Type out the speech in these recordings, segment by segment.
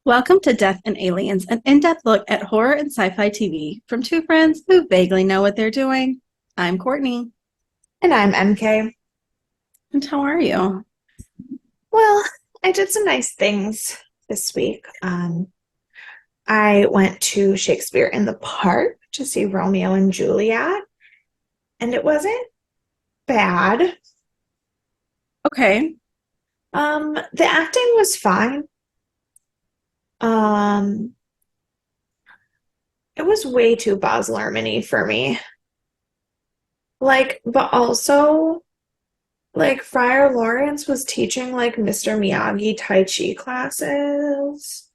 Welcome to Death and Aliens, an in-depth look at horror and sci-fi TV from two friends who vaguely know what they're doing. I'm Courtney. And I'm MK. And how are you? Well, I did some nice things this week. I went to Shakespeare in the Park to see Romeo and Juliet, and it wasn't bad. Okay. The acting was fine. Um, it was way too Baz Luhrmann-y for me. But also, Friar Lawrence was teaching Mr. Miyagi Tai Chi classes,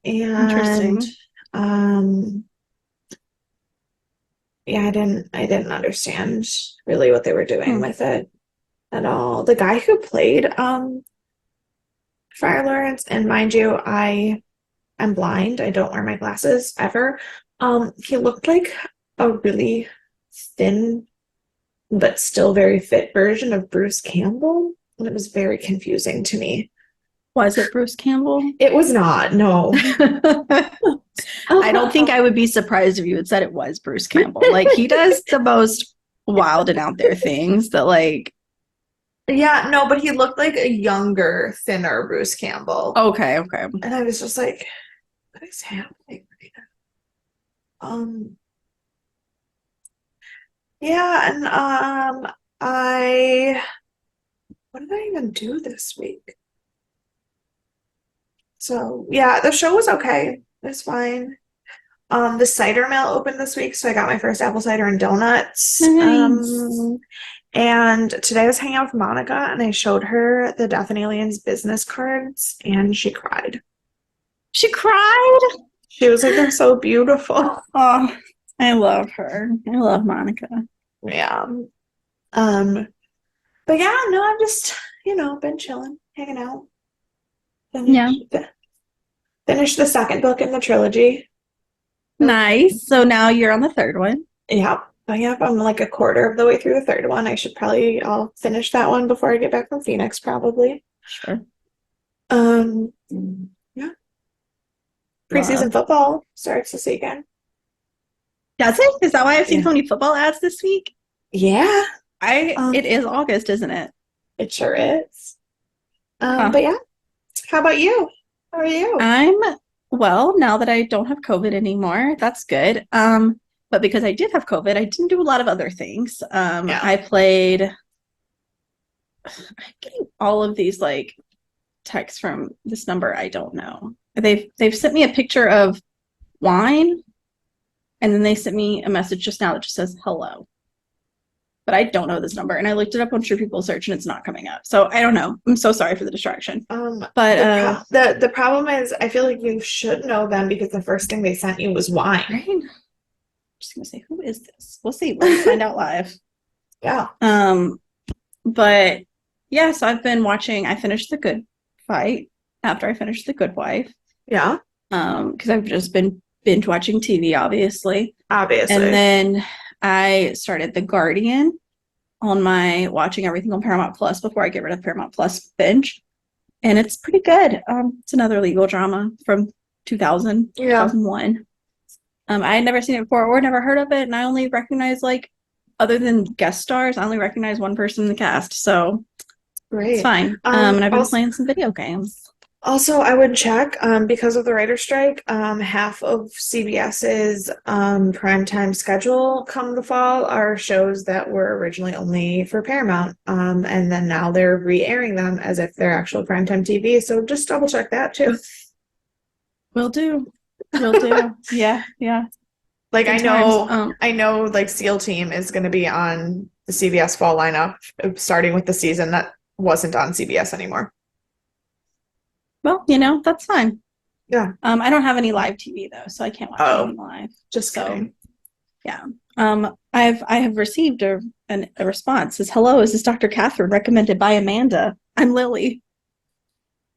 and Interesting. um yeah, I didn't understand really what they were doing Hmm. with it at all. The guy who played Friar Lawrence, and mind you, I'm blind. I don't wear my glasses ever. He looked like a really thin but still very fit version of Bruce Campbell, and it was very confusing to me. Was it Bruce Campbell? It was not, no. I don't think I would be surprised if you had said it was Bruce Campbell. Like, he does the most wild and out there things that, Yeah, no, but he looked like a younger, thinner Bruce Campbell. okay. And I was just like, what is happening right now? Yeah, and I what did I even do this week? So yeah, the show was okay. It's fine. The cider mill opened this week, so I got my first apple cider and donuts. Nice. And today I was hanging out with Monica and I showed her the Death and Aliens business cards and she cried. She cried. She was like, they're so beautiful. Oh, I love her. I love Monica. Yeah. Um, but yeah, no, I've just, been chilling, hanging out. Yeah. Finished the second book in the trilogy. Nice. So now you're on the third one. Yeah. But yeah, I'm like a quarter of the way through the third one. I'll finish that one before I get back from Phoenix, probably. Sure. Um, yeah. Love. Preseason football starts this weekend. Does it? Is that why I've seen Yeah. so many football ads this week? Yeah. It is August, isn't it? It sure is. Huh. But yeah. How about you? How are you? I'm well, now that I don't have COVID anymore, that's good. But because I did have COVID, I didn't do a lot of other things. Yeah. I played I'm getting all of these texts from this number I don't know. They've sent me a picture of wine, and then they sent me a message just now that just says hello. But I don't know this number, and I looked it up on True People Search, and it's not coming up. So I don't know. I'm so sorry for the distraction. But the problem is, I feel like you should know them because the first thing they sent you was wine. right? I'm just gonna say, who is this? We'll see. We'll find out live. Yeah. But yeah, so I've been watching. I finished The Good Fight after I finished The Good Wife. Yeah. Because I've just been binge watching TV, obviously. Obviously. And then I started The Guardian on my watching everything on Paramount Plus before I get rid of Paramount Plus binge. And it's pretty good. It's another legal drama from 2000, Yeah. 2001. I had never seen it before or never heard of it. And I only recognize, other than guest stars, I only recognize one person in the cast. So Great. it's fine. And I've been playing some video games. Also, I would check because of the writer's strike, half of CBS's primetime schedule come the fall are shows that were originally only for Paramount. And then now they're re-airing them as if they're actual primetime TV. So just double check that too. Will do. Yeah. Like Good I know like SEAL Team is going to be on the CBS fall lineup starting with the season that wasn't on CBS anymore. Well, that's fine. Yeah. I don't have any live TV though, so I can't watch anything live. Just kidding. Yeah. I have received a response. It says, hello, is this Dr. Catherine recommended by Amanda? I'm Lily.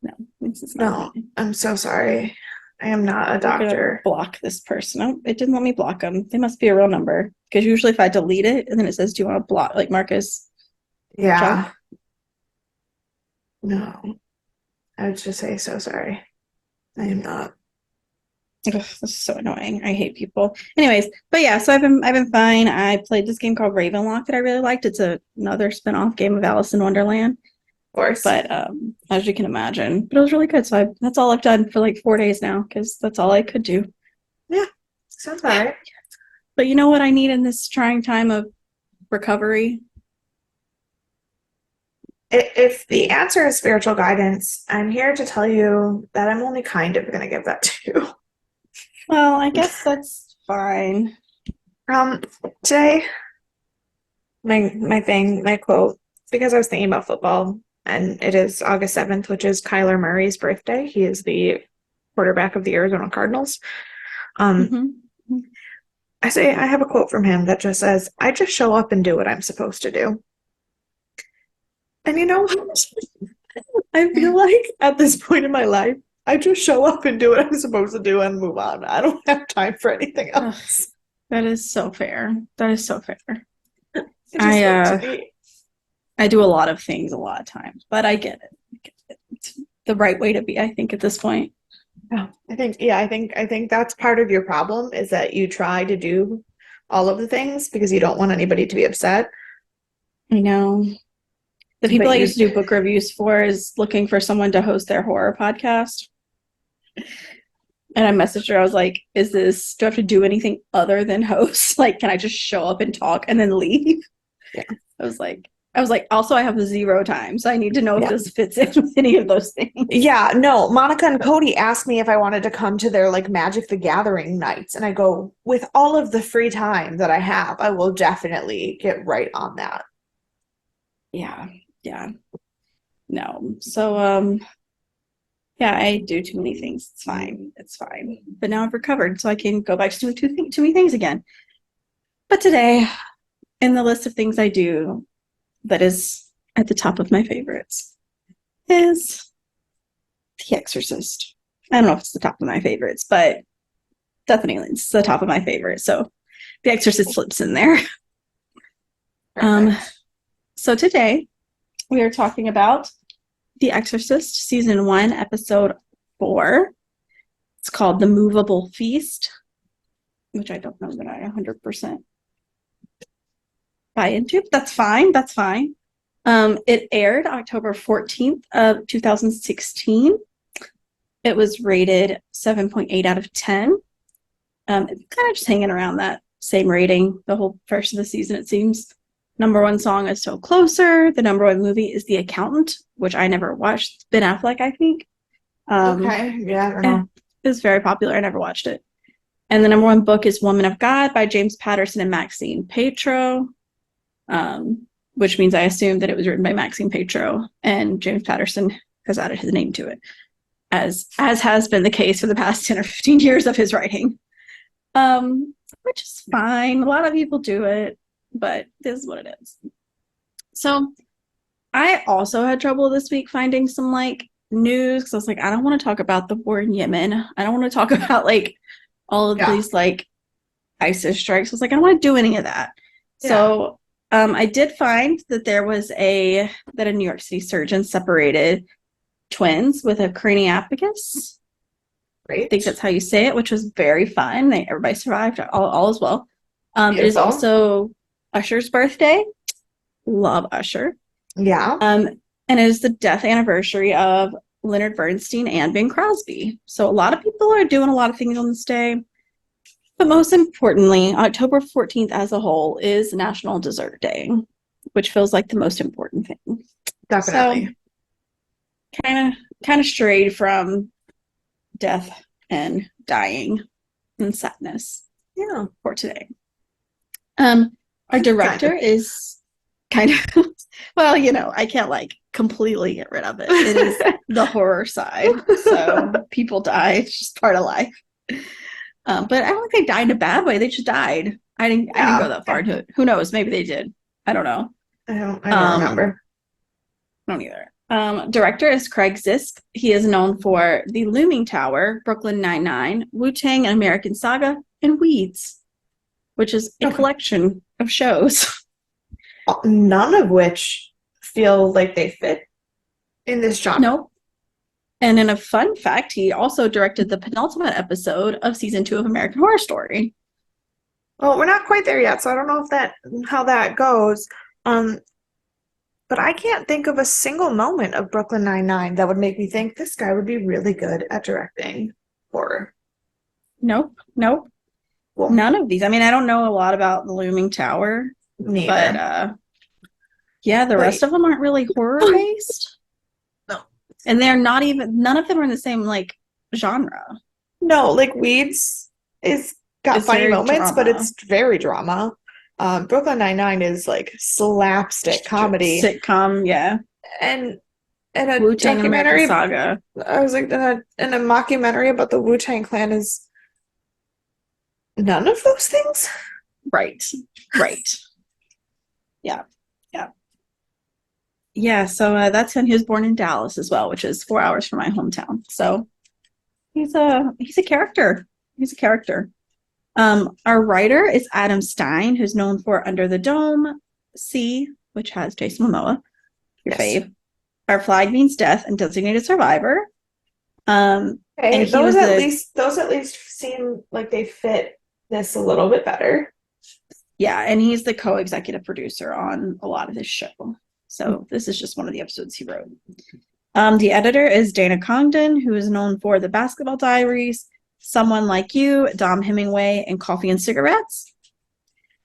No, this is not me. I'm so sorry. I am not a doctor. Block this person. Oh, it didn't let me block them. They must be a real number. Because usually if I delete it and then it says, do you want to block Marcus? Yeah. Chuck? No. I would just say so sorry. I am not Ugh, this is so annoying. I hate people. Anyways, but yeah, so I've been fine. I played this game called Ravenlock that I really liked. It's another spin-off game of Alice in Wonderland. Of course. But as you can imagine, but it was really good. So that's all I've done for like 4 days now because that's all I could do. Yeah, sounds all right. But you know what I need in this trying time of recovery? If the answer is spiritual guidance, I'm here to tell you that I'm only kind of going to give that to you. Well, I guess that's fine. Today, my quote, because I was thinking about football, and it is August 7th, which is Kyler Murray's birthday. He is the quarterback of the Arizona Cardinals. Mm-hmm. I have a quote from him that just says, "I just show up and do what I'm supposed to do." And you know what? I feel like at this point in my life, I just show up and do what I'm supposed to do and move on. I don't have time for anything else. That is so fair. That is so fair. I do a lot of things a lot of times, but I get it. It's the right way to be, I think, at this point. Yeah, I think that's part of your problem is that you try to do all of the things because you don't want anybody to be upset. I know. The people I used to do book reviews for is looking for someone to host their horror podcast. And I messaged her. I was like, do I have to do anything other than host? Like, can I just show up and talk and then leave? Yeah. I was like, also, I have 0 time. So I need to know if this fits in with any of those things. Yeah, no, Monica and Cody asked me if I wanted to come to their like Magic the Gathering nights. And I go, with all of the free time that I have, I will definitely get right on that. Yeah. No. So, yeah, I do too many things. It's fine. But now I've recovered, so I can go back to doing too many things again. But today, in the list of things I do, that is at the top of my favorites, is The Exorcist. I don't know if it's the top of my favorites, but definitely it's the top of my favorites. So The Exorcist slips in there. So today we are talking about The Exorcist Season 1, Episode 4. It's called The Movable Feast, which I don't know that I 100% buy into. That's fine. It aired October 14th of 2016. It was rated 7.8 out of 10. It's kind of just hanging around that same rating the whole first of the season, it seems. Number 1 song is Still Closer. The number 1 movie is The Accountant, which I never watched. Ben Affleck, I think. Okay, yeah, I don't know. It was very popular. I never watched it. And the number 1 book is Woman of God by James Patterson and Maxine Petro, which means I assume that it was written by Maxine Petro, and James Patterson has added his name to it, as has been the case for the past 10 or 15 years of his writing, which is fine. A lot of people do it, but this is what it is. So I also had trouble this week finding some like news because I was like, I don't want to talk about the war in Yemen. I don't want to talk about like all of these like ISIS strikes. I was like, I don't want to do any of that. Yeah. So I did find that there was a New York City surgeon separated twins with a craniophagus. Great. I think that's how you say it, which was very fun. Everybody survived, all as well. It is also Usher's birthday. Love Usher. Yeah. And it is the death anniversary of Leonard Bernstein and Bing Crosby. So a lot of people are doing a lot of things on this day. But most importantly, October 14th as a whole is National Dessert Day, which feels like the most important thing. Definitely. So, kind of strayed from death and dying and sadness. Yeah. For today. Our director is kind of well, you know, I can't like completely get rid of it. It is the horror side. So people die. It's just part of life. But I don't think they died in a bad way. They just died. I didn't go that far into it. Who knows? Maybe they did. I don't know. I don't remember. I don't either. Director is Craig Zisk. He is known for The Looming Tower, Brooklyn Nine-Nine, Wu-Tang, An American Saga, and Weeds, which is a collection of shows. None of which feel like they fit in this genre. Nope. And in a fun fact, he also directed the penultimate episode of season 2 of American Horror Story. Well, we're not quite there yet, so I don't know how that goes. Um, but I can't think of a single moment of Brooklyn Nine-Nine that would make me think this guy would be really good at directing horror. Nope. Well, None of these. I mean, I don't know a lot about the Looming Tower, neither. but yeah, the rest of them aren't really horror based. No. And they're not even, none of them are in the same like genre. No, like Weeds is got It's funny very moments, but drama. it's very drama. Brooklyn Nine-Nine is like slapstick comedy Sitcom, yeah. and a Wu-Tang and American documentary. Saga. I was like, in a mockumentary about the Wu-Tang Clan is none of those things. Right. Yeah. Yeah, so that's him. He was born in Dallas as well, which is 4 hours from my hometown. So he's a character. He's a character. Our writer is Adam Stein, who's known for Under the Dome, C, which has Jason Momoa, your Yes. fave. Our Flag Means Death and Designated Survivor. Okay, And those at least seem like they fit this a little bit better. Yeah, and he's the co-executive producer on a lot of this show. So this is just one of the episodes he wrote. The editor is Dana Congdon, who is known for The Basketball Diaries, Someone Like You, Dom Hemingway, and Coffee and Cigarettes.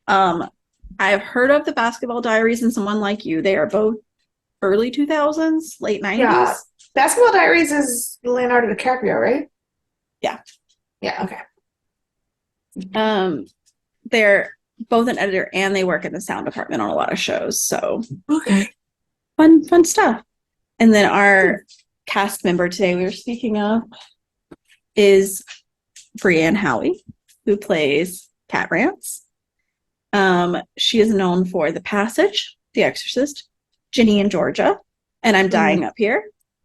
I've heard of The Basketball Diaries and Someone Like You. They are both early 2000s, late 90s. Yeah. Basketball Diaries is Leonardo DiCaprio, right? Yeah. Yeah, okay. They're both an editor and they work in the sound department on a lot of shows. So Okay. fun stuff. And then our cast member today we were speaking of is Brianne Howie, who plays Cat Rance. She is known for The Passage, The Exorcist, Ginny and Georgia, and I'm Dying Up Here,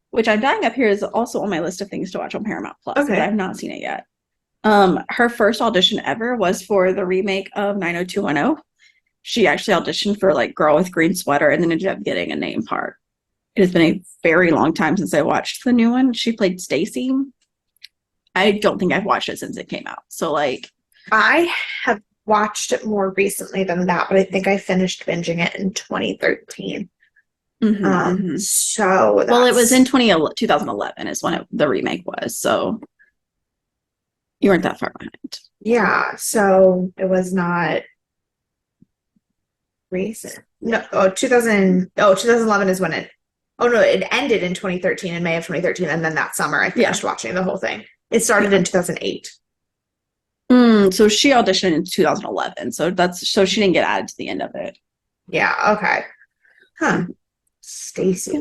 which I'm Dying Up Here is also on my list of things to watch on Paramount Plus, but I've not seen it yet. Her first audition ever was for the remake of 90210. She actually auditioned for like Girl with Green Sweater and then ended up getting a name part. It has been a very long time since I watched the new one. She played Stacy. I don't think I've watched it since it came out. So like I have watched it more recently than that, but I think I finished binging it in 2013. So well, it was in 2011 is when the remake was. So you weren't that far behind. Yeah, so it was not recent. No, 2011 is when it ended in 2013, in May of 2013, and then that summer I finished watching the whole thing. It started in 2008. So she auditioned in 2011. So she didn't get added to the end of it. Yeah, okay. Huh. Stacy.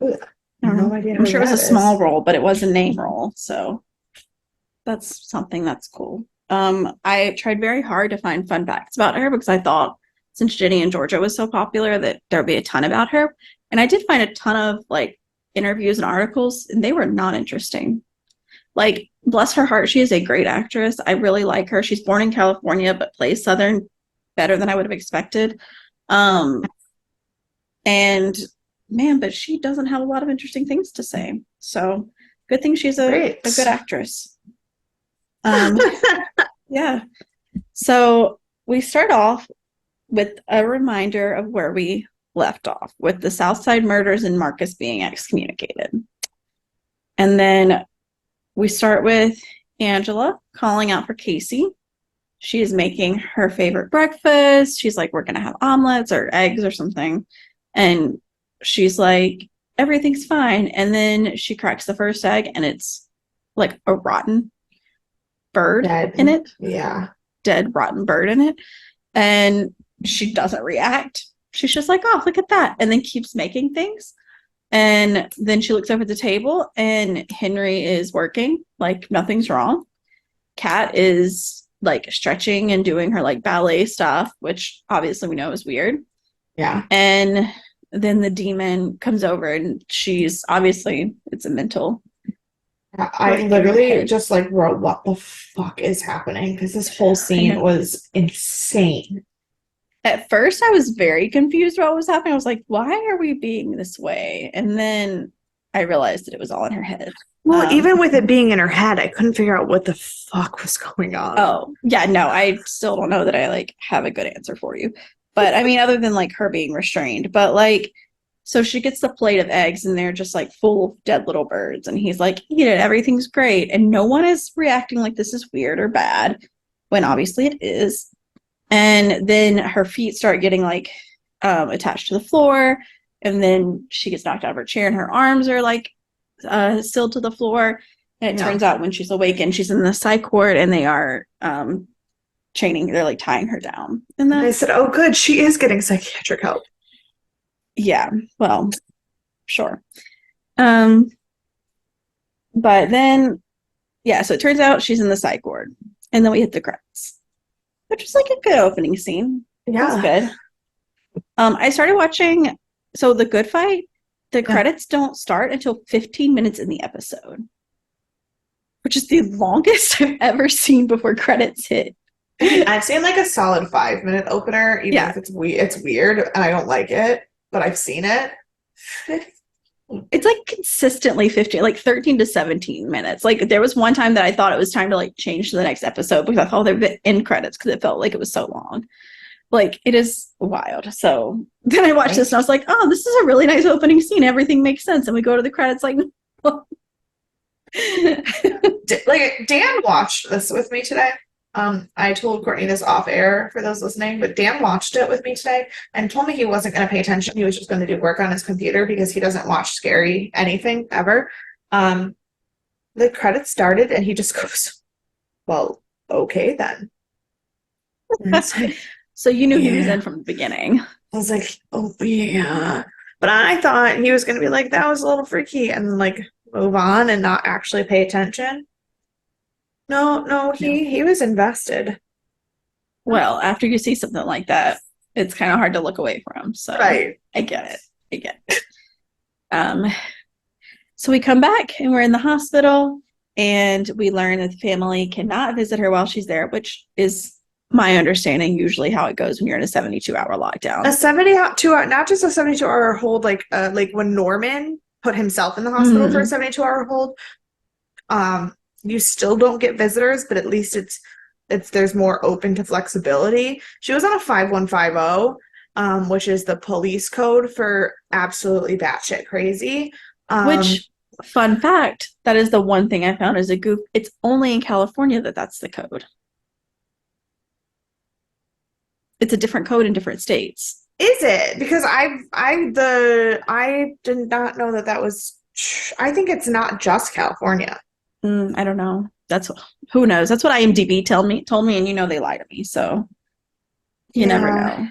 No idea. I'm sure it was a small role, but it was a name role. So that's something that's cool. I tried very hard to find fun facts about her because I thought since Ginny and Georgia was so popular that there'd be a ton about her. And I did find a ton of like interviews and articles, and they were not interesting. Like, bless her heart, she is a great actress. I really like her. She's born in California, but plays Southern better than I would have expected. And man, but she doesn't have a lot of interesting things to say. So good thing she's a good actress. Yeah. So we start off with a reminder of where we left off with the Southside murders and Marcus being excommunicated. And then we start with Angela calling out for Casey. She is making her favorite breakfast. She's like, we're going to have omelets or eggs or something. And she's like, everything's fine. And then she cracks the first egg and it's like a rotten bird in it. Yeah. Dead, rotten bird in it. And she doesn't react. She's just like, oh, look at that. And then keeps making things. And then she looks over at the table and Henry is working like nothing's wrong. Kat is like stretching and doing her like ballet stuff, which obviously we know is weird. Yeah. And then the demon comes over and she's obviously, it's a mental. I literally just like wrote, what the fuck is happening? Because this whole scene was insane. At first, I was very confused about what was happening. I was like, why are we being this way? And then I realized that it was all in her head. Well, even with it being in her head, I couldn't figure out what the fuck was going on. Oh, yeah, no, I still don't know that I like have a good answer for you. But I mean, other than like her being restrained, but like, so she gets the plate of eggs and they're just like full of dead little birds. And he's like, eat it, everything's great. And no one is reacting like this is weird or bad when obviously it is. And then her feet start getting like attached to the floor. And then she gets knocked out of her chair and her arms are like still to the floor. And it turns out when she's awakened, she's in the psych ward and they are chaining, they're like tying her down. And then I said, oh, good, she is getting psychiatric help. Yeah, well, sure. But then, yeah, so it turns out she's in the psych ward. And then we hit the credits, which was like a good opening scene. Yeah. It was good. I started watching, so the good fight, the credits don't start until 15 minutes in the episode, which is the longest I've ever seen before credits hit. I've seen like a solid 5-minute opener, even if it's weird and I don't like it, but I've seen it. It's like consistently 15, like 13 to 17 minutes. Like there was one time that I thought it was time to like change to the next episode because I thought they were the end credits because it felt like it was so long. Like it is wild. So then I watched this and I was like, oh, this is a really nice opening scene. Everything makes sense. And we go to the credits like, like Dan watched this with me today. I told Courtney this off air for those listening, but Dan watched it with me today and told me he wasn't going to pay attention. He was just going to do work on his computer because he doesn't watch scary anything ever. The credits started and he just goes, well, okay then. So you knew he was in from the beginning. I was like, oh yeah. But I thought he was going to be like, that was a little freaky and like move on and not actually pay attention. No, he was invested. Well, after you see something like that, it's kind of hard to look away from. So right. I get it. So we come back and we're in the hospital and we learn that the family cannot visit her while she's there, which is my understanding usually how it goes when you're in a 72-hour lockdown. A 72-hour, not just a 72-hour hold, like when Norman put himself in the hospital for a 72-hour hold. You still don't get visitors, but at least there's more open to flexibility. She was on a 5150, which is the police code for absolutely batshit crazy. Which, fun fact, that is the one thing I found as a goof. It's only in California that's the code. It's a different code in different states. Is it? Because I did not know that was. I think it's not just California. I don't know. Who knows? That's what IMDb told me, and they lie to me, so you never know.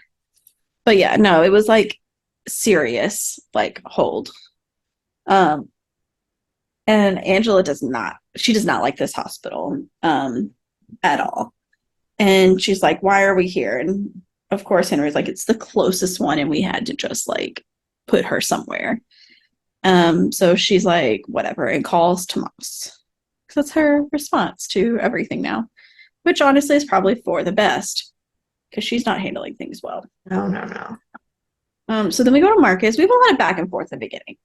But yeah, no, it was like serious, like hold. And Angela does not like this hospital at all. And she's like, why are we here? And of course Henry's like, it's the closest one and we had to just like put her somewhere. So she's like, whatever, and calls Tomas. That's her response to everything now, which honestly is probably for the best because she's not handling things well. No. So then we go to Marcus. We have a lot of back and forth in the beginning.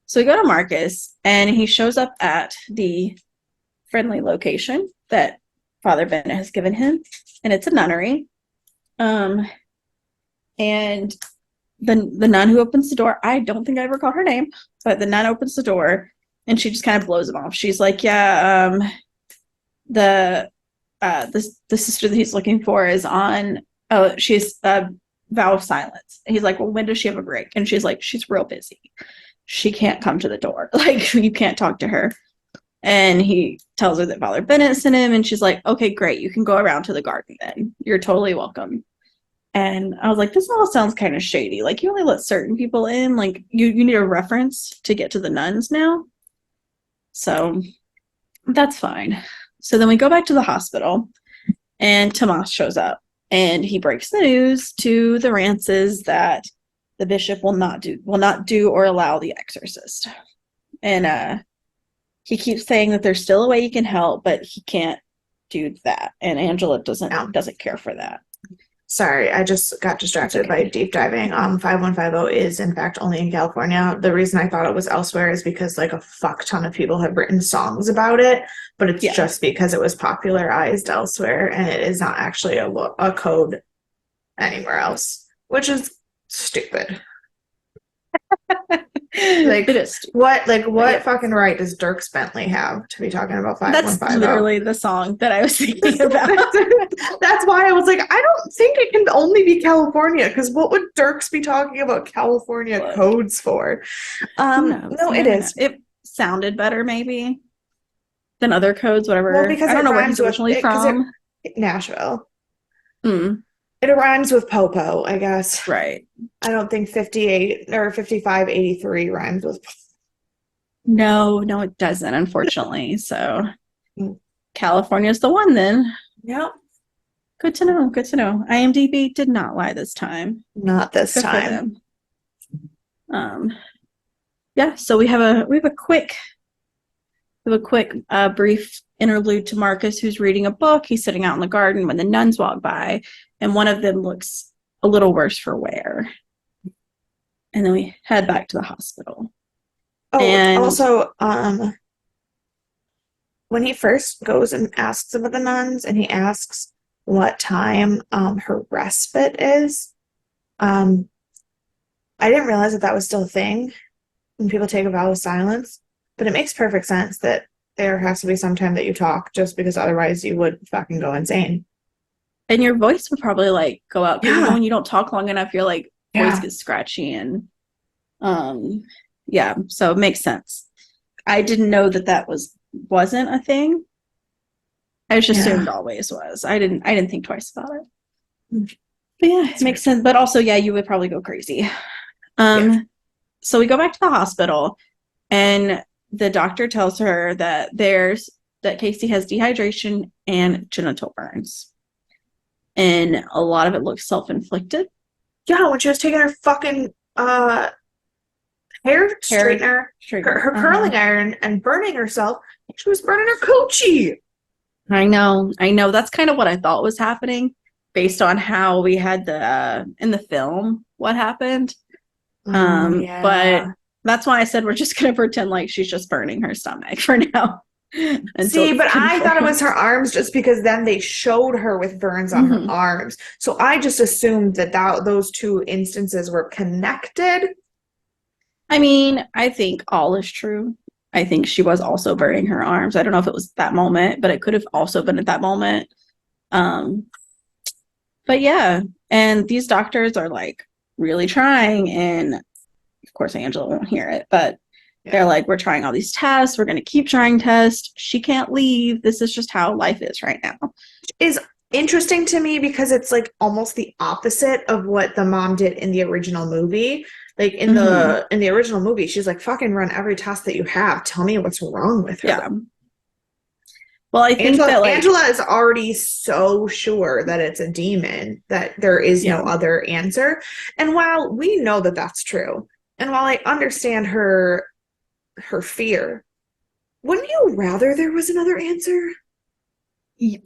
So we go to Marcus and he shows up at the friendly location that Father Bennett has given him, and it's a nunnery. And the nun who opens the door, I don't think I ever caught her name, but the nun opens the door and she just kind of blows him off. She's like, yeah, the sister that he's looking for is on, she's a vow of silence. And he's like, well, when does she have a break? And she's like, she's real busy. She can't come to the door. Like, you can't talk to her. And he tells her that Father Bennett sent him, and she's like, okay, great. You can go around to the garden then. You're totally welcome. And I was like, this all sounds kind of shady. Like, you only let certain people in. Like, you need a reference to get to the nuns now. So that's fine. So then we go back to the hospital, and Tomas shows up, and he breaks the news to the Rances that the bishop will not do or allow the exorcist. And he keeps saying that there's still a way he can help, but he can't do that. And Angela doesn't care for that. Sorry, I just got distracted by deep diving. 5150 is in fact only in California. The reason I thought it was elsewhere is because like a fuck ton of people have written songs about it, but it's just because it was popularized elsewhere and it is not actually a code anywhere else, which is stupid. Like It is. what fucking right does Dirk Bentley have to be talking about 5150? That's literally the song that I was thinking about. That's why I was like, I don't think it can only be California, because what would Dirks be talking about California codes for? No, it is. It sounded better maybe than other codes, whatever. Well, because I don't know where he's originally from. Nashville. Mm. It rhymes with Popo, I guess. Right. I don't think 58 or 5583 rhymes with. No, it doesn't, unfortunately. So California's the one then. Yep. Good to know. IMDb did not lie this time. Not this time. Yeah, so we have a quick brief interlude to Marcus, who's reading a book. He's sitting out in the garden when the nuns walk by, and one of them looks a little worse for wear. And then we head back to the hospital. Oh, and also, when he first goes and asks about the nuns, and he asks what time her respite is, I didn't realize that was still a thing when people take a vow of silence, but it makes perfect sense that there has to be some time that you talk, just because otherwise you would fucking go insane. And your voice would probably like go out, because when you don't talk long enough, your like voice gets scratchy, and so it makes sense. I didn't know that wasn't a thing. I just assumed always was. I didn't think twice about it. But yeah, it makes sense. But also, you would probably go crazy. So we go back to the hospital, and the doctor tells her that Casey has dehydration and genital burns. And a lot of it looks self-inflicted. Yeah, when she was taking her fucking hair straightener, her curling iron, and burning herself, she was burning her coochie. I know. That's kind of what I thought was happening based on how we had in the film what happened. But that's why I said we're just going to pretend like she's just burning her stomach for now. See, but I thought it was her arms, just because then they showed her with burns on her arms. So I just assumed that those two instances were connected. I mean, I think all is true. I think she was also burning her arms. I don't know if it was that moment, but it could have also been at that moment. But yeah, and these doctors are like really trying, and of course Angela won't hear it, but they're like, we're trying all these tests, we're going to keep trying tests, she can't leave, this is just how life is right now. Is interesting to me, because it's like almost the opposite of what the mom did in the original movie. Like in the original movie, she's like, fucking run every test that you have, tell me what's wrong with her. Yeah. Well, I think that Angela is already so sure that it's a demon, that there is no other answer. And while we know that that's true, and while I understand her fear, wouldn't you rather there was another answer?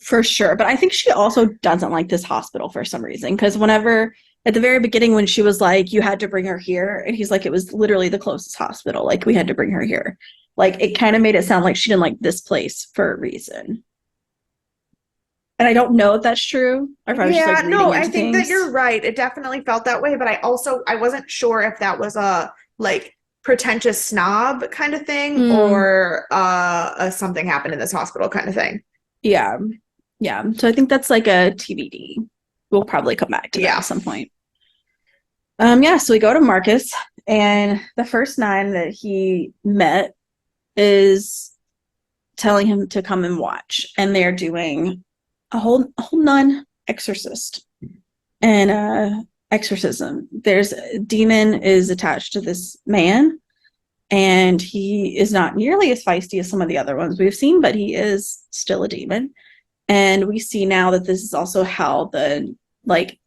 For sure. But I think she also doesn't like this hospital for some reason, because whenever at the very beginning, when she was like, you had to bring her here, and he's like, it was literally the closest hospital, like we had to bring her here. Like, it kind of made it sound like she didn't like this place for a reason. And I don't know if that's true. Or if I was just, like, no, I think that you're right. It definitely felt that way, but I wasn't sure if that was a like pretentious snob kind of thing, or something happened in this hospital kind of thing. Yeah. So I think that's like a TBD. We'll probably come back to that at some point. So we go to Marcus, and the first nun that he met is telling him to come and watch, and they're doing a whole nun exorcist and exorcism. There's a demon is attached to this man, and he is not nearly as feisty as some of the other ones we've seen, but he is still a demon. And we see now that this is also how the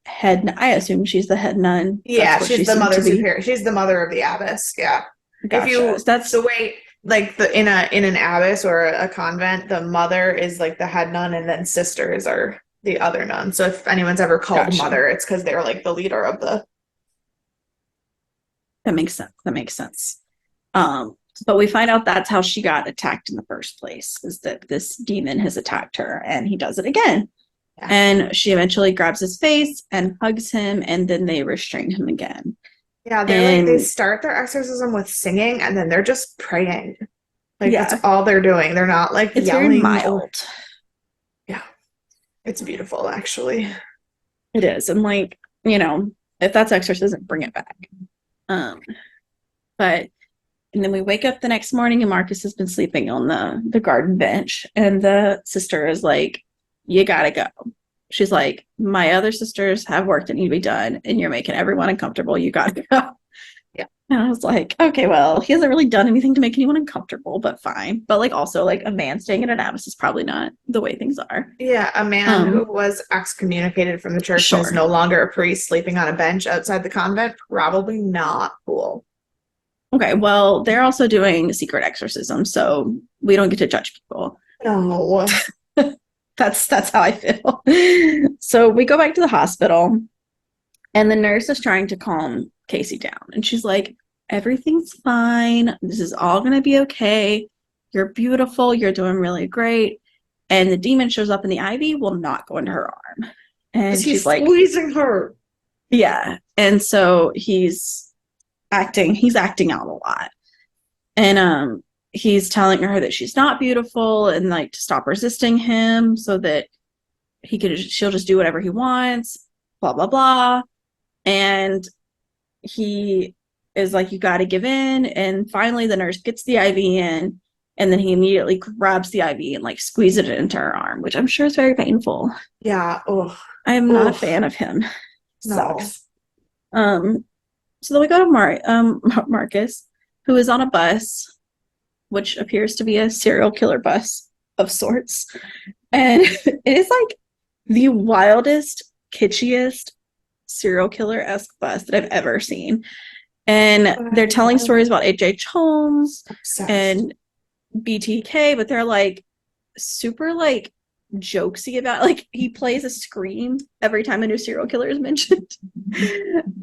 head, I assume she's the head nun. Yeah, she's the mother superior. She's the mother of the abbess. Yeah. Gotcha. That's the way, like in an abbess or a convent, the mother is like the head nun, and then sisters are the other nun. So if anyone's ever called Gotcha. mother, it's because they're like the leader of the. That makes sense. That makes sense. Um, but we find out that's how she got attacked in the first place, is that this demon has attacked her, and he does it again. Yeah. And she eventually grabs his face and hugs him, and then they restrain him again. Yeah, they're like they start their exorcism with singing, and then they're just praying. Like Yeah. that's all they're doing. They're not like It's yelling. very mild. Yeah, it's beautiful, actually. It is. And like, if that's exorcism, bring it back. But and then we wake up the next morning and Marcus has been sleeping on the garden bench, and the sister is like, you gotta go. She's like, my other sisters have work that need to be done, and you're making everyone uncomfortable. You gotta go. Yeah. And I was like, okay, well, he hasn't really done anything to make anyone uncomfortable, but fine. But like, also, like, a man staying in an abbess is probably not the way things are. Yeah, a man who was excommunicated from the church and is no longer a priest sleeping on a bench outside the convent, probably not cool. Okay, well, they're also doing secret exorcism, so we don't get to judge people. No. That's how I feel. So we go back to the hospital, and the nurse is trying to calm Casey down. And she's like, everything's fine. This is all going to be okay. You're beautiful. You're doing really great. And the demon shows up, and the IV will not go into her arm. And she's like, squeezing her. Yeah. And so he's acting out a lot. And he's telling her that she's not beautiful, and like to stop resisting him so that she'll just do whatever he wants, blah blah blah. And he is like, you got to give in. And finally the nurse gets the IV in, and then he immediately grabs the IV and like squeezes it into her arm, which I'm sure is very painful. Yeah. Oh, I am not a fan of him. No. Sucks. So then we go to Marcus, who is on a bus, which appears to be a serial killer bus of sorts. And it is like the wildest, kitschiest serial killer-esque bus that I've ever seen. And they're telling stories about H.H. Holmes and BTK, but they're like super like jokesy about, like, he plays a scream every time a new serial killer is mentioned.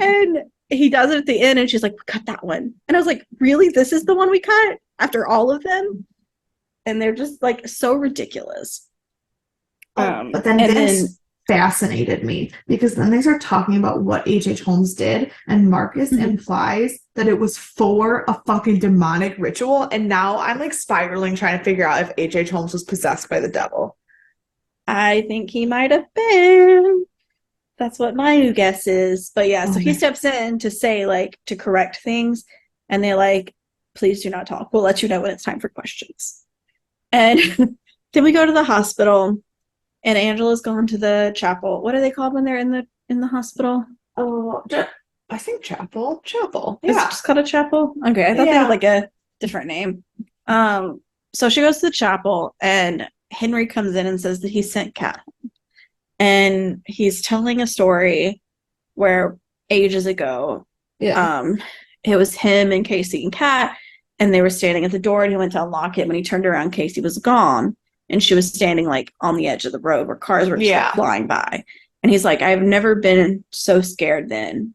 And he does it at the end, and she's like, we cut that one. And I was like, really? This is the one we cut after all of them? And they're just like so ridiculous. But then this fascinated me, because then they start talking about what H.H. Holmes did, and Marcus implies that it was for a fucking demonic ritual. And now I'm like spiraling trying to figure out if H.H. Holmes was possessed by the devil. I think he might have been. That's what my new guess is. But yeah, so he steps in to say, like, to correct things, and they're like, please do not talk. We'll let you know when it's time for questions. And then we go to the hospital, and Angela's gone to the chapel. What are they called when they're in the hospital? Oh, I think chapel. Chapel. Yeah. Is it just called a chapel? Okay, I thought they had like a different name. So she goes to the chapel, and Henry comes in and says that he sent Kat home. And he's telling a story where ages ago, it was him and Casey and Kat, and they were standing at the door, and he went to unlock it. When he turned around, Casey was gone, and she was standing like on the edge of the road where cars were just like, flying by. And he's like, I've never been so scared then,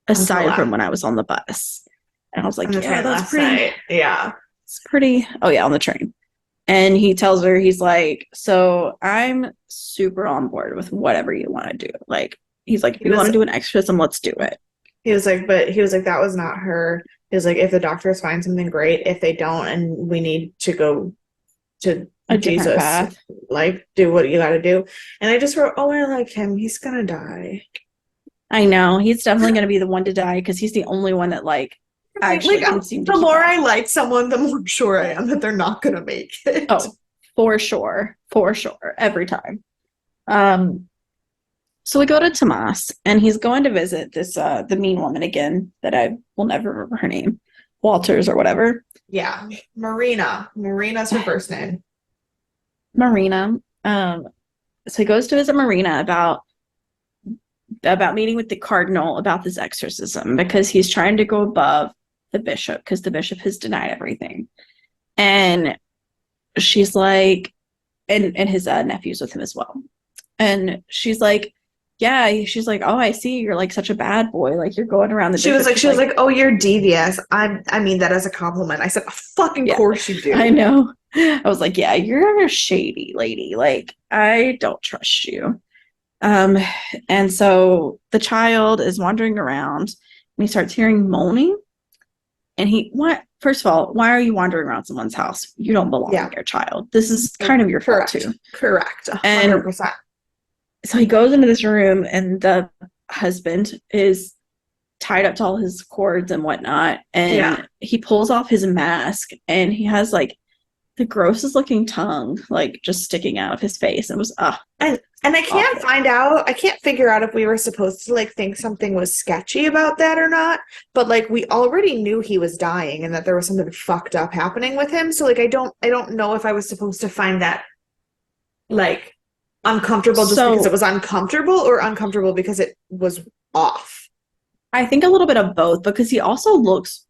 aside from when I was on the bus. And I was like, yeah, that's pretty. Night. Yeah, it's pretty. Oh yeah, on the train. And he tells her, he's like, so I'm super on board with whatever you want to do. Like, he's like, if you want to do an exorcism, let's do it. He was like, that was not her. He was like, if the doctors find something, great. If they don't, and we need to go to Jesus, path, like, do what you got to do. And I just wrote, I like him. He's going to die. I know. He's definitely going to be the one to die, because he's the only one that, like, actually the more I like someone, the more sure I am that they're not gonna make it. Oh, for sure, every time. So we go to Tomas, and he's going to visit this the mean woman again that I will never remember her name, Walters or whatever. Yeah, Marina's her first name. Marina. So he goes to visit Marina about meeting with the cardinal about this exorcism, because he's trying to go above the bishop, because the bishop has denied everything. And she's like, and his nephew's with him as well. And she's like, yeah, she's like, oh, I see you're like such a bad boy. Like you're going around the She was district. like, oh, you're devious. I mean that as a compliment. I said, of fucking Yeah, course you do. I know. I was like, yeah, you're a shady lady. Like, I don't trust you. Um, and so the child is wandering around and he starts hearing moaning. And what first of all, why are you wandering around someone's house? You don't belong here, child. This is kind of your fault too. Correct. 100%. And so he goes into this room and the husband is tied up to all his cords and whatnot. And he pulls off his mask and he has like the grossest looking tongue, like just sticking out of his face. It was and I can't figure out if we were supposed to like think something was sketchy about that or not. But like we already knew he was dying and that there was something fucked up happening with him. So like I don't know if I was supposed to find that like uncomfortable just because it was uncomfortable or uncomfortable because it was off. I think a little bit of both, because he also looks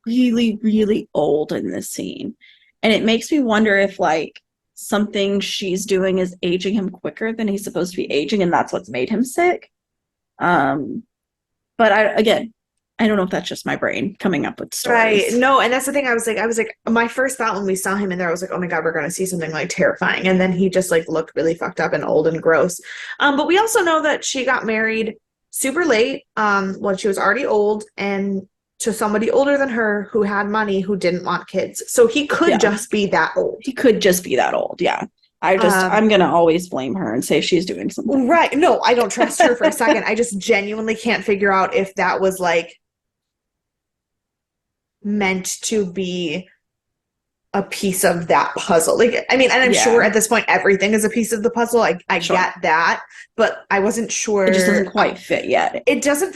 really, really old in this scene. And it makes me wonder if like something she's doing is aging him quicker than he's supposed to be aging, and that's what's made him sick. But I don't know if that's just my brain coming up with stories. Right. No, and that's the thing. I was like, my first thought when we saw him in there, I was like, oh my God, we're going to see something like terrifying. And then he just like looked really fucked up and old and gross. But we also know that she got married super late, when she was already old, and to somebody older than her who had money, who didn't want kids. So he could just be that old. He could just be that old. Yeah. I'm going to always blame her and say she's doing something. Right. No, I don't trust her for a second. I just genuinely can't figure out if that was like meant to be a piece of that puzzle. Like, I mean, and I'm sure at this point, everything is a piece of the puzzle. I get that, but I wasn't sure. It just doesn't quite fit yet. It doesn't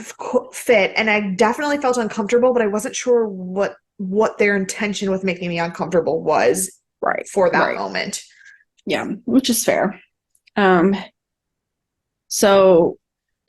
fit. And I definitely felt uncomfortable, but I wasn't sure what their intention with making me uncomfortable was for that moment. Yeah, which is fair. So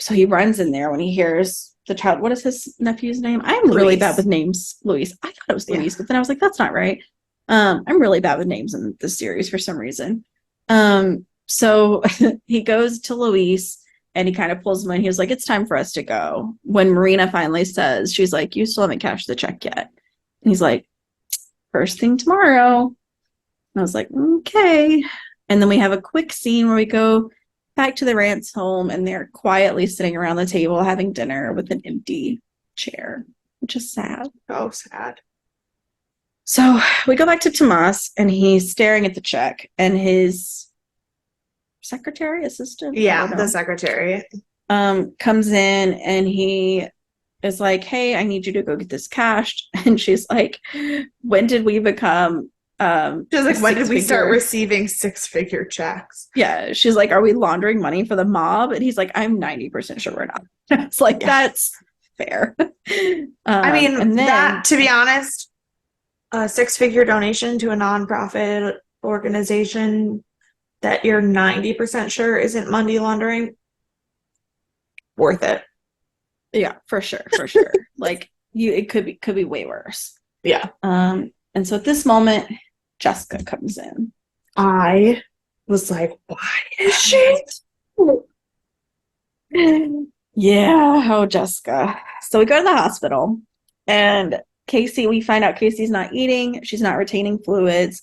he runs in there when he hears the child. What is his nephew's name? I'm really bad with names. Luis. I thought it was Luis, but then I was like, that's not right. I'm really bad with names in this series for some reason. So he goes to Luis and he kind of pulls him in. He was like, it's time for us to go. When Marina finally says, she's like, you still haven't cashed the check yet. And he's like, first thing tomorrow. And I was like, okay. And then we have a quick scene where we go back to the Rants' home and they're quietly sitting around the table having dinner with an empty chair, which is sad. Oh, sad. So we go back to Tomas and he's staring at the check, and his assistant? The secretary. Comes in and he is like, hey, I need you to go get this cashed. And she's like, when did we become she's like, when did we start receiving 6-figure checks? Yeah. She's like, are we laundering money for the mob? And he's like, I'm 90% sure we're not. It's like, that's fair. I mean, and then, that, to be honest, a 6-figure donation to a nonprofit organization that you're 90% sure isn't money laundering, worth it. Yeah, for sure. Like it could be way worse. Yeah. And so at this moment, Jessica comes in. I was like, why is she? Yeah, oh, Jessica. So we go to the hospital and we find out Casey's not eating. She's not retaining fluids.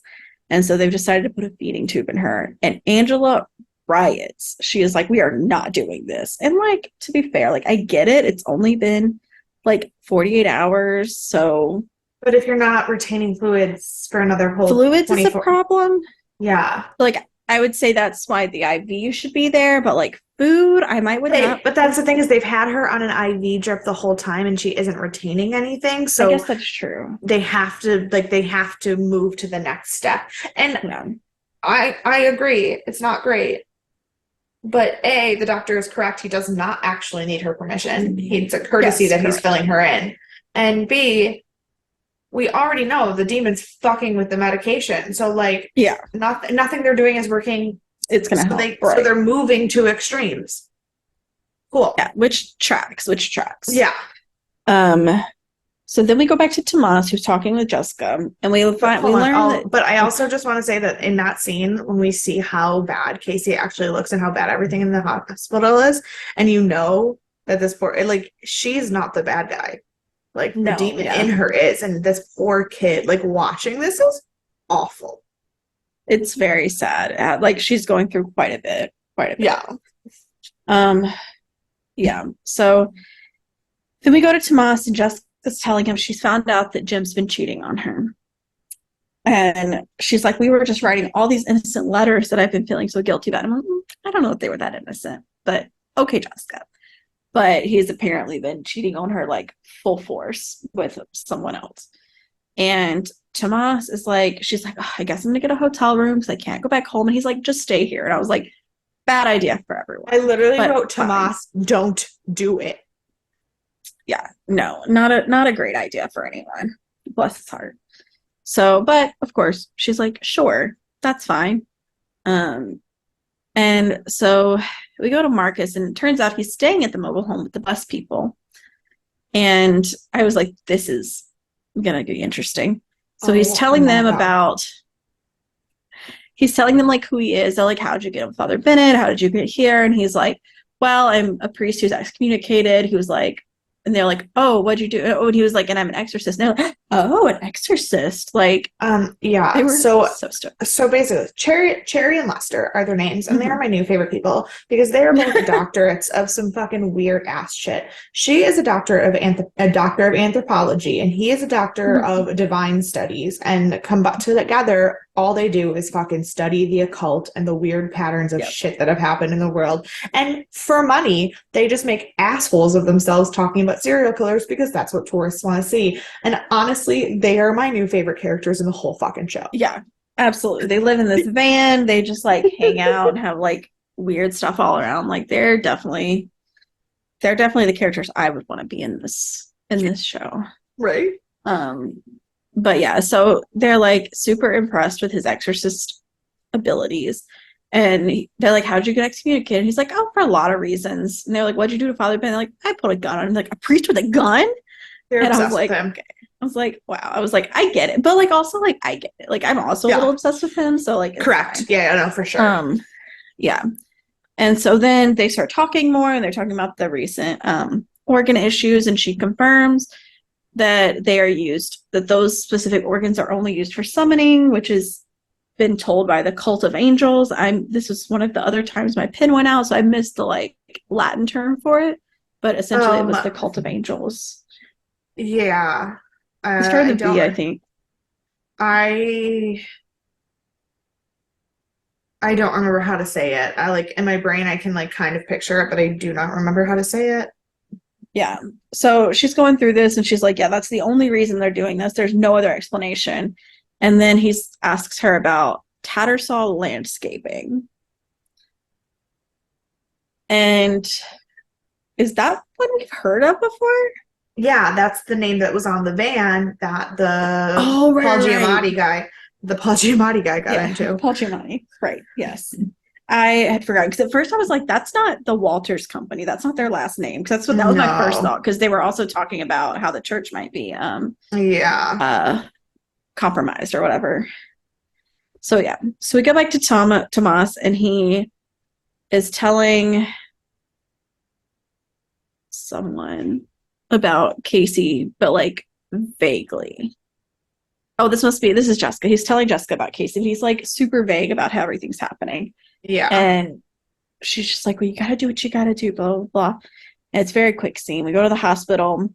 And so they've decided to put a feeding tube in her. And Angela riots. She is like, we are not doing this. And like, to be fair, like, I get it. It's only been like 48 hours. So. But if you're not retaining fluids for another whole fluids 24... is a problem. Yeah. Like, I would say that's why the IV should be there, but like food, I might would not. But that's the thing, is they've had her on an IV drip the whole time and she isn't retaining anything. So I guess that's true. They have to move to the next step. And I agree. It's not great. But A, the doctor is correct. He does not actually need her permission. It's a courtesy that he's filling her in. And B, we already know the demon's fucking with the medication. So like, nothing they're doing is working. It's going to help. So they're moving to extremes. Cool. Yeah. Which tracks. Yeah. So then we go back to Tomas, who's talking with Jessica, and we learn that. But I also just want to say that in that scene, when we see how bad Casey actually looks and how bad everything in the hospital is, and you know that this poor, like, she's not the bad guy. Like, the demon in her is, and this poor kid, like, watching this is awful. It's very sad. Like, she's going through quite a bit. Yeah. So then we go to Tomas, and Jessica's telling him she's found out that Jim's been cheating on her. And she's like, we were just writing all these innocent letters that I've been feeling so guilty about. I'm like, I don't know if they were that innocent, but okay, Jessica. But he's apparently been cheating on her like full force with someone else. And Tomas is like, she's like, oh, I guess I'm gonna get a hotel room because I can't go back home. And he's like, just stay here. And I was like, bad idea for everyone. I literally wrote, Tomas, don't do it. Yeah, no, not a great idea for anyone. Bless his heart. So, but of course, she's like, sure, that's fine. And so we go to Marcus, and it turns out he's staying at the mobile home with the bus people. And I was like, this is gonna be interesting. So he's telling them like who he is. They're like, how'd you get with Father Bennett? How did you get here? And he's like, well, I'm a priest who's excommunicated. He was like, and they're like, oh, what'd you do? Oh, and he was like, and I'm an exorcist. And they're like, oh, an exorcist. Like, yeah. They were so stoked. So basically, Cherry and Lester are their names, and they are my new favorite people because they are both doctorates of some fucking weird ass shit. She is a doctor of anthropology, and he is a doctor of divine studies. And together, all they do is fucking study the occult and the weird patterns of shit that have happened in the world. And for money, they just make assholes of themselves talking about serial killers because that's what tourists want to see. And honestly, they are my new favorite characters in the whole fucking show. Yeah, absolutely. They live in this van. They just like hang out and have like weird stuff all around. Like they're definitely the characters I would want to be in this show. Right. But yeah, so they're like super impressed with his exorcist abilities. And they're like, how'd you get excommunicated? He's like, oh, for a lot of reasons. And they're like, what'd you do to Father Ben? They're like, I put a gun on him. Like, a priest with a gun? They're and I was obsessed like, with him. okay. I was like, wow. I was like, I get it. But like, also, like, I get it. Like, I'm also a little obsessed with him. So, like, correct. Fine. Yeah, no, for sure. Yeah. And so then they start talking more, and they're talking about the recent organ issues. And she confirms that that those specific organs are only used for summoning, which is been told by the cult of angels. This was one of the other times my pin went out, so I missed the like Latin term for it, but essentially it was the cult of angels. Yeah. It started with B, I think. I don't remember how to say it. I like in my brain I can like kind of picture it, but I do not remember how to say it. Yeah. So she's going through this, and she's like, yeah, that's the only reason they're doing this. There's no other explanation. And then he asks her about Tattersall landscaping. And is that one we've heard of before? Yeah, that's the name that was on the van that the Paul Giamatti guy got into. Paul Giamatti, right? Yes, I had forgotten because at first I was like, "That's not the Walters Company. That's not their last name." Because that was my first thought. Because they were also talking about how the church might be, compromised or whatever. So yeah, so we go back to Tomas, and he is telling someone about Casey, but like vaguely. Oh, this is Jessica. He's telling Jessica about Casey, and he's like super vague about how everything's happening. Yeah. And she's just like, well, you gotta do what you gotta do, blah, blah, blah. And it's a very quick scene. We go to the hospital,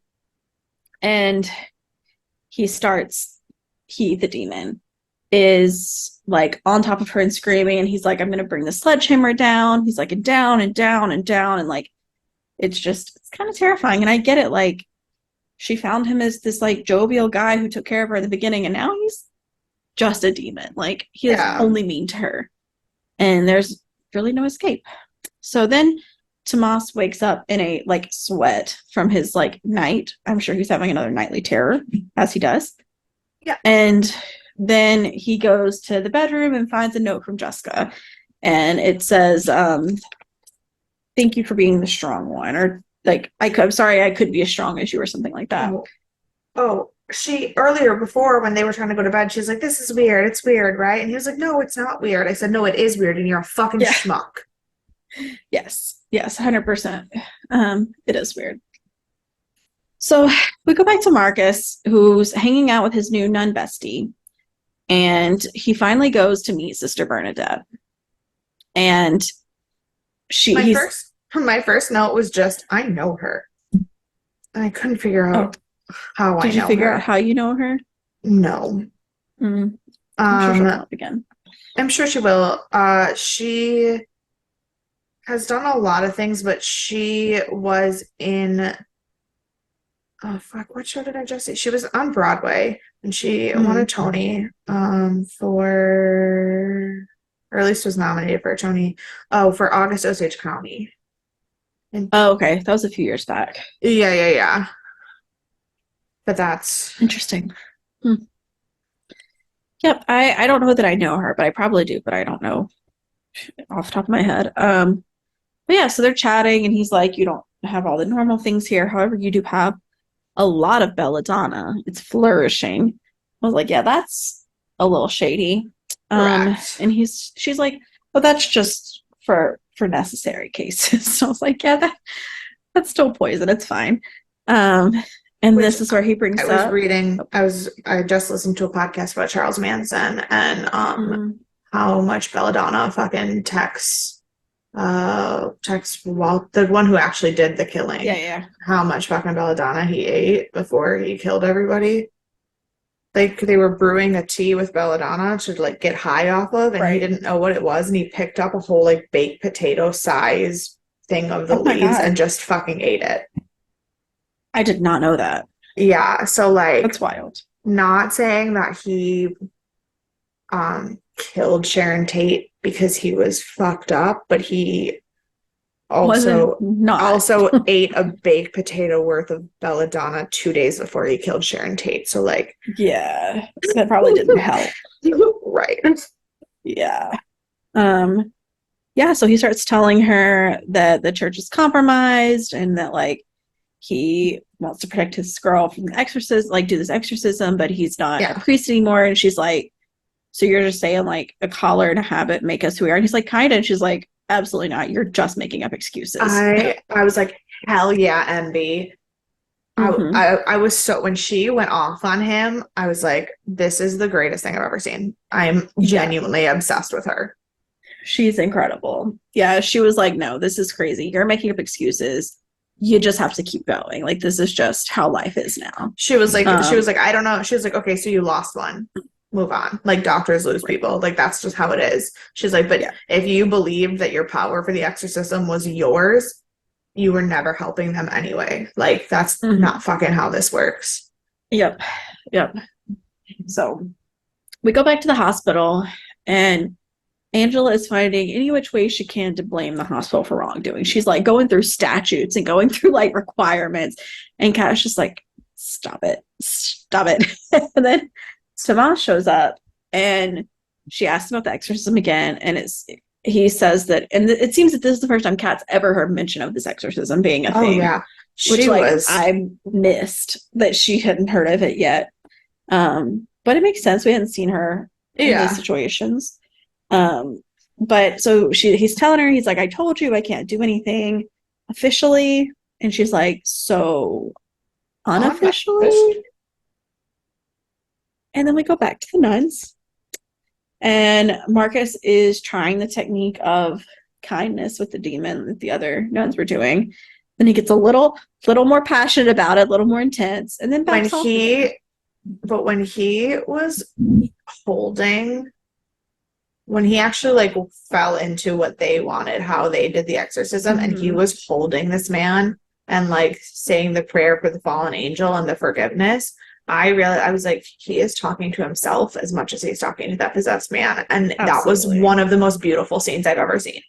and the demon, is like on top of her and screaming, and he's like, I'm gonna bring the sledgehammer down. He's like, and down and down and down, and like it's kind of terrifying. And I get it, like she found him as this like jovial guy who took care of her in the beginning, and now he's just a demon. Like he is only mean to her, and there's really no escape. So then Tomas wakes up in a like sweat from his like night. I'm sure he's having another nightly terror, as he does. Yeah. And then he goes to the bedroom and finds a note from Jessica, and it says, thank you for being the strong one, or like, I'm sorry I couldn't be as strong as you, or something like that. Oh, she earlier before when they were trying to go to bed, she's like, "This is weird. It's weird, right?" And he was like, "No, it's not weird." I said, "No, it is weird, and you're a fucking Yeah. schmuck." Yes. Yes. 100%. It is weird. So we go back to Marcus, who's hanging out with his new nun bestie, and he finally goes to meet Sister Bernadette. And he's My first note was just, I know her. And I couldn't figure out how I did you know figure her. out how you know her? No. I'm sure she'll come up again. I'm sure she will. She has done a lot of things, but she was in, oh fuck, what show did I just see? She was on Broadway and she won a Tony for, or at least was nominated for a Tony. Oh, for August Osage County. And Oh, okay. That was a few years back. yeah. But that's interesting. Yep. I don't know that I know her, but I probably do, but I don't know off the top of my head. But yeah, so they're chatting and he's like, you don't have all the normal things here. However, you do have a lot of belladonna. It's flourishing. I was like, yeah, that's a little shady. correct. And she's like, well, that's just for necessary cases. So I was like, yeah, that's still poison. It's fine. And Which this is where he brings up. I just listened to a podcast about Charles Manson and how much belladonna fucking the one who actually did the killing. Yeah. How much fucking belladonna he ate before he killed everybody. Like they were brewing a tea with belladonna to like get high off of, and he didn't know what it was, and he picked up a whole like baked potato size thing of the leaves and just fucking ate it. I did not know that. Yeah, so like that's wild. Not saying that he killed Sharon Tate because he was fucked up, but he also ate a baked potato worth of belladonna 2 days before he killed Sharon Tate. So like, yeah, that probably didn't help. Right. Yeah. Yeah, so he starts telling her that the church is compromised and that like he wants to protect his girl from the exorcism, like do this exorcism, but he's not a priest anymore. And she's like, so you're just saying like a collar and a habit make us who we are? And he's like, kind of. And she's like, absolutely not. You're just making up excuses. I was like, hell yeah, MB. I was so, when she went off on him, I was like, this is the greatest thing I've ever seen. I'm genuinely obsessed with her. She's incredible. Yeah, she was like, no, this is crazy. You're making up excuses. You just have to keep going. Like, this is just how life is now. She was like, I don't know. She was like, okay, so you lost one. Move on. Like, doctors lose people. Like, that's just how it is. She's like, but if you believed that your power for the exorcism was yours, you were never helping them anyway. Like, that's not fucking how this works. Yep. So we go back to the hospital, and Angela is finding any which way she can to blame the hospital for wrongdoing. She's like going through statutes and going through like requirements. And Kat's just like, stop it. And then Tomas shows up and she asks him about the exorcism again. And he says that, and it seems that this is the first time Kat's ever heard mention of this exorcism being a thing. Yeah. I missed that she hadn't heard of it yet. But it makes sense. We hadn't seen her in these situations. But so he's telling her, he's like, I told you I can't do anything officially. And she's like, so unofficially? And then we go back to the nuns. And Marcus is trying the technique of kindness with the demon that the other nuns were doing. Then he gets a little more passionate about it, a little more intense. And then backs off again. But when he was when he actually like fell into what they wanted, how they did the exorcism, and he was holding this man and like saying the prayer for the fallen angel and the forgiveness, I was like, he is talking to himself as much as he's talking to that possessed man. And that was one of the most beautiful scenes I've ever seen.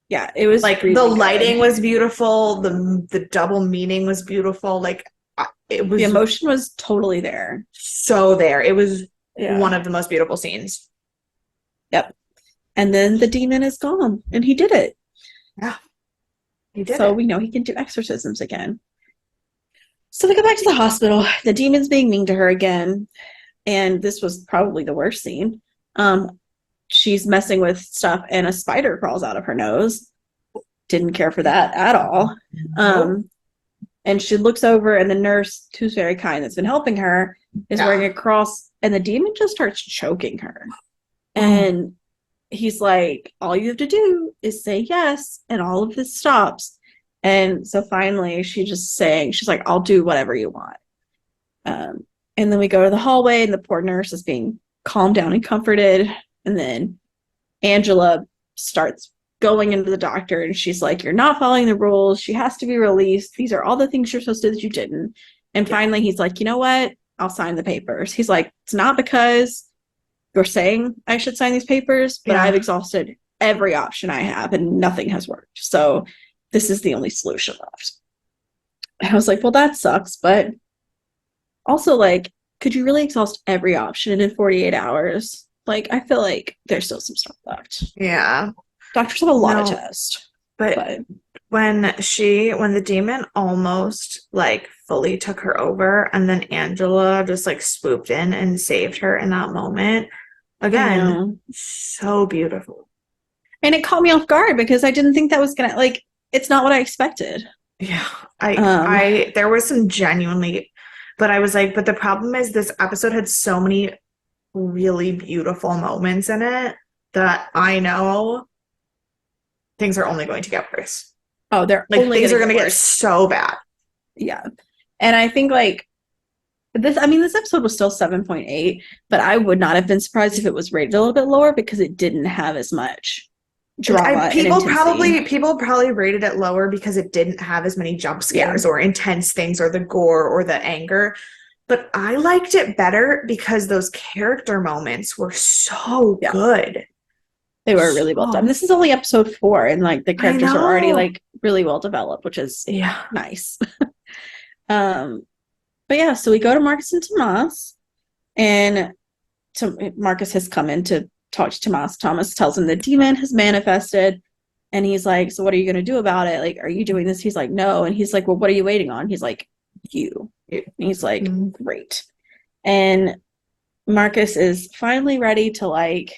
Yeah, it was like really the lighting was beautiful, the double meaning was beautiful, like it was, the emotion was totally there. So there. It was one of the most beautiful scenes. Yep. And then the demon is gone and he did it. Yeah. He did so we know he can do exorcisms again. So they go back to the hospital. The demon's being mean to her again. And this was probably the worst scene. She's messing with stuff and a spider crawls out of her nose. Didn't care for that at all. And she looks over and the nurse, who's very kind, that's been helping her, is wearing a cross, and the demon just starts choking her. And he's like, all you have to do is say yes, and all of this stops. And so finally she's like, I'll do whatever you want. And then we go to the hallway and the poor nurse is being calmed down and comforted. And then Angela starts going into the doctor and she's like, you're not following the rules. She has to be released. These are all the things you're supposed to do that you didn't. And finally he's like, you know what? I'll sign the papers. He's like, it's not because you're saying I should sign these papers, but I've exhausted every option I have and nothing has worked. So this is the only solution left. And I was like, well, that sucks. But also, like, could you really exhaust every option in 48 hours? Like, I feel like there's still some stuff left. Yeah. Doctors have a lot of tests. But when the demon almost like fully took her over and then Angela just like swooped in and saved her in that moment, again, so beautiful. And it caught me off guard because I didn't think that was gonna, like, it's not what I expected. Yeah. I there was some genuinely, but I was like, but the problem is this episode had so many really beautiful moments in it that I know things are only going to get worse. Oh, they're like only things are going to get get so bad. Yeah. And I think like this episode was still 7.8, but I would not have been surprised if it was rated a little bit lower because it didn't have as much drama. People probably rated it lower because it didn't have as many jump scares or intense things or the gore or the anger. But I liked it better because those character moments were so good. They were really well done. This is only episode 4, and like the characters are already like really well developed, which is nice. But yeah, so we go to Marcus and Tomas, and Marcus has come in to talk to Tomas. Tomas tells him the demon has manifested, and he's like, "So what are you going to do about it? Like, are you doing this?" He's like, "No," and he's like, "Well, what are you waiting on?" He's like, "You." And he's like, "Great," and Marcus is finally ready to like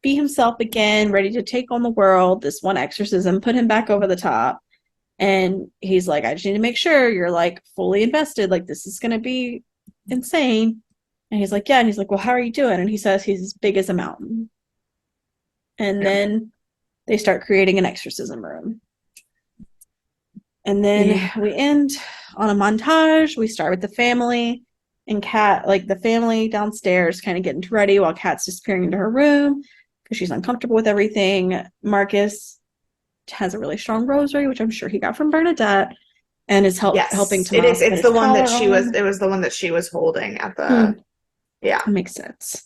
be himself again, ready to take on the world. This one exorcism put him back over the top. And he's like, I just need to make sure you're like fully invested. Like, this is going to be insane. And he's like, yeah. And he's like, well, how are you doing? And he says he's as big as a mountain. And then they start creating an exorcism room. And then we end on a montage. We start with the family and Kat, like the family downstairs kind of getting ready while Kat's disappearing into her room because she's uncomfortable with everything. Marcus has a really strong rosary, which I'm sure he got from Bernadette, and is helping Tomas. It's the one that she was. It was the one that she was holding at the. Yeah, that makes sense.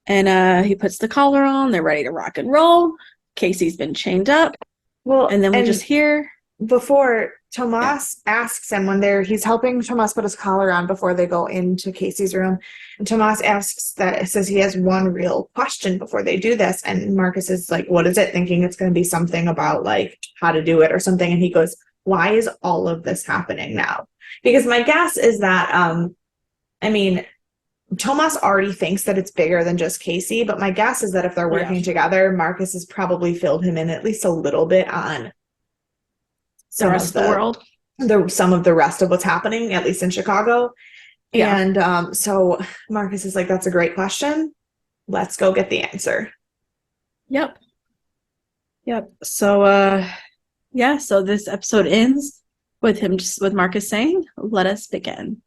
And he puts the collar on. They're ready to rock and roll. Casey's been chained up. Well, and then we just hear before Tomas asks him when he's helping Tomas put his collar on before they go into Casey's room. And Tomas says he has one real question before they do this. And Marcus is like, what is it? Thinking it's going to be something about like how to do it or something. And he goes, why is all of this happening now? Because my guess is that, Tomas already thinks that it's bigger than just Casey, but my guess is that if they're working together, Marcus has probably filled him in at least a little bit on the rest of the world, some of the rest of what's happening, at least in Chicago. And so Marcus is like, that's a great question. Let's go get the answer. Yep. So so this episode ends with Marcus saying, let us begin.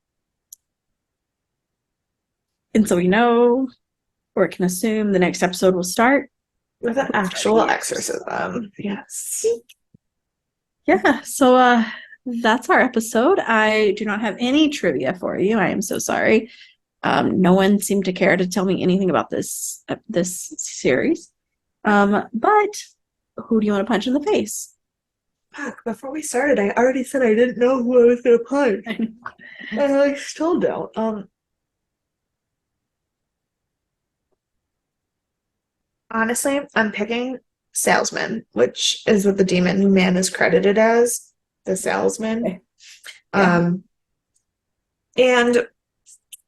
And so we know, or can assume, the next episode will start with an actual exorcism. Yes. Yeah, so that's our episode. I do not have any trivia for you. I am so sorry. No one seemed to care to tell me anything about this series. But who do you want to punch in the face? Fuck, before we started, I already said I didn't know who I was going to punch. And I still don't. Honestly, I'm picking salesman, which is what the demon man is credited as, the salesman. And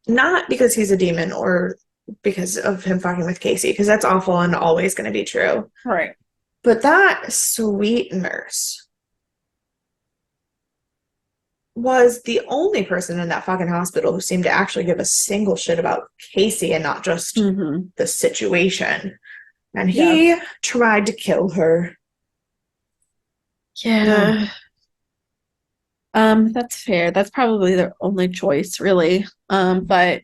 not because he's a demon or because of him fucking with Casey, because that's awful and always going to be true. Right. But that sweet nurse was the only person in that fucking hospital who seemed to actually give a single shit about Casey and not just the situation. And he tried to kill her. Yeah. That's fair. That's probably their only choice, really. But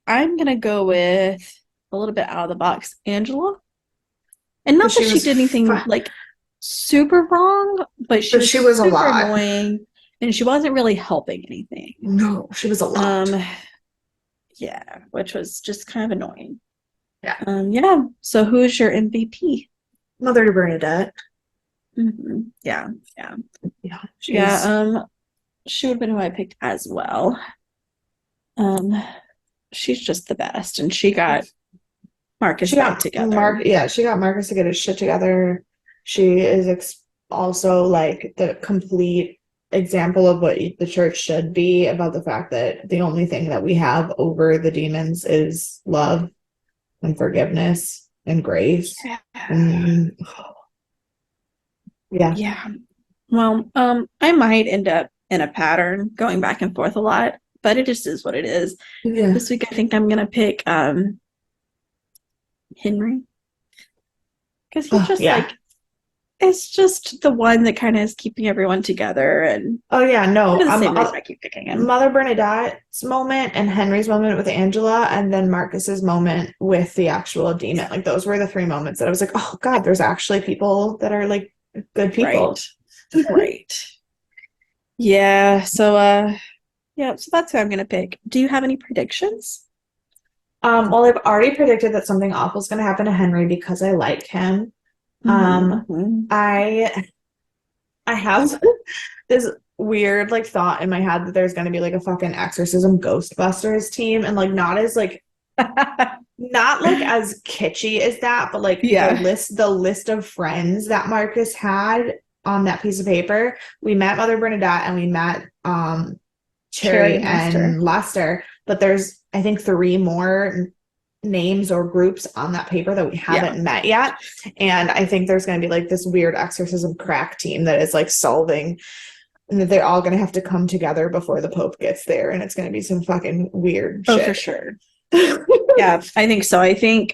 I'm gonna go with a little bit out of the box, Angela. And not that she did anything like super wrong, but she was a super lot. annoying, and she wasn't really helping anything. No, she was a lot. Yeah, which was just kind of annoying. Yeah. Yeah. So who's your MVP? Mother Bernadette. Yeah. Yeah. She would have been who I picked as well. She's just the best, and she got Marcus back together. She got Marcus to get his shit together. She is also like the complete example of what the church should be, about the fact that the only thing that we have over the demons is love and forgiveness and grace. Yeah. Well, I might end up in a pattern going back and forth a lot, but it just is what it is. Yeah. This week I think I'm gonna pick Henry. Because he's just like, it's just the one that kind of is keeping everyone together. And the same reason I keep picking him. Mother Bernadette's moment and Henry's moment with Angela, and then Marcus's moment with the actual demon. Like, those were the three moments that I was like, oh God, there's actually people that are like good people. Right. Yeah. So so that's who I'm gonna pick. Do you have any predictions? Well, I've already predicted that something awful is gonna happen to Henry because I like him. I have this weird like thought in my head that there's gonna be like a fucking Exorcism Ghostbusters team, and like not as like not like as kitschy as that, but like the list of friends that Marcus had on that piece of paper. We met Mother Bernadette and we met Cherry and Lester, but there's I think 3 more names or groups on that paper that we haven't met yet. And I think there's going to be like this weird exorcism crack team that is like solving, and that they're all going to have to come together before the Pope gets there, and it's going to be some fucking weird shit. Oh, for sure. Yeah, I think so. I think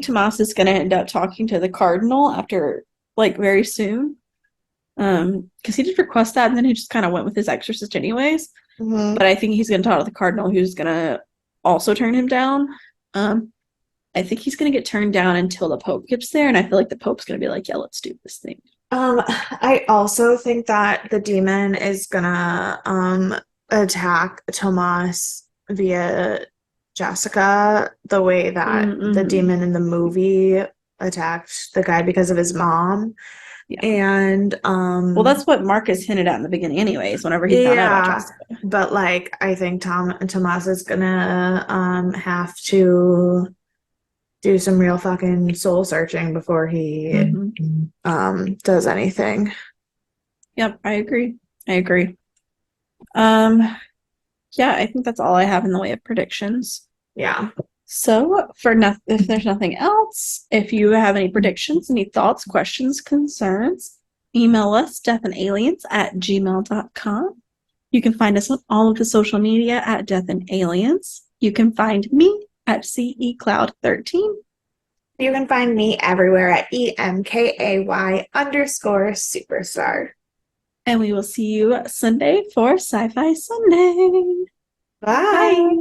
Tomas is going to end up talking to the Cardinal after like very soon. Because he did request that, and then he just kind of went with his exorcist anyways. But I think he's going to talk to the Cardinal, who's going to also turn him down. I think he's going to get turned down until the Pope gets there, and I feel like the Pope's going to be like, yeah, let's do this thing. I also think that the demon is going to attack Tomas via Jessica, the way that the demon in the movie attacked the guy because of his mom. And well, that's what Marcus hinted at in the beginning anyways, whenever he found out about Jessica. But like I think Tomas is gonna have to do some real fucking soul searching before he does anything. Yep, I agree. Yeah, I think that's all I have in the way of predictions. Yeah. So if there's nothing else, if you have any predictions, any thoughts, questions, concerns, email us deathandaliens@gmail.com. You can find us on all of the social media at Death and Aliens. You can find me at CECloud13. You can find me everywhere at EMKAY_superstar. And we will see you Sunday for Sci-Fi Sunday. Bye.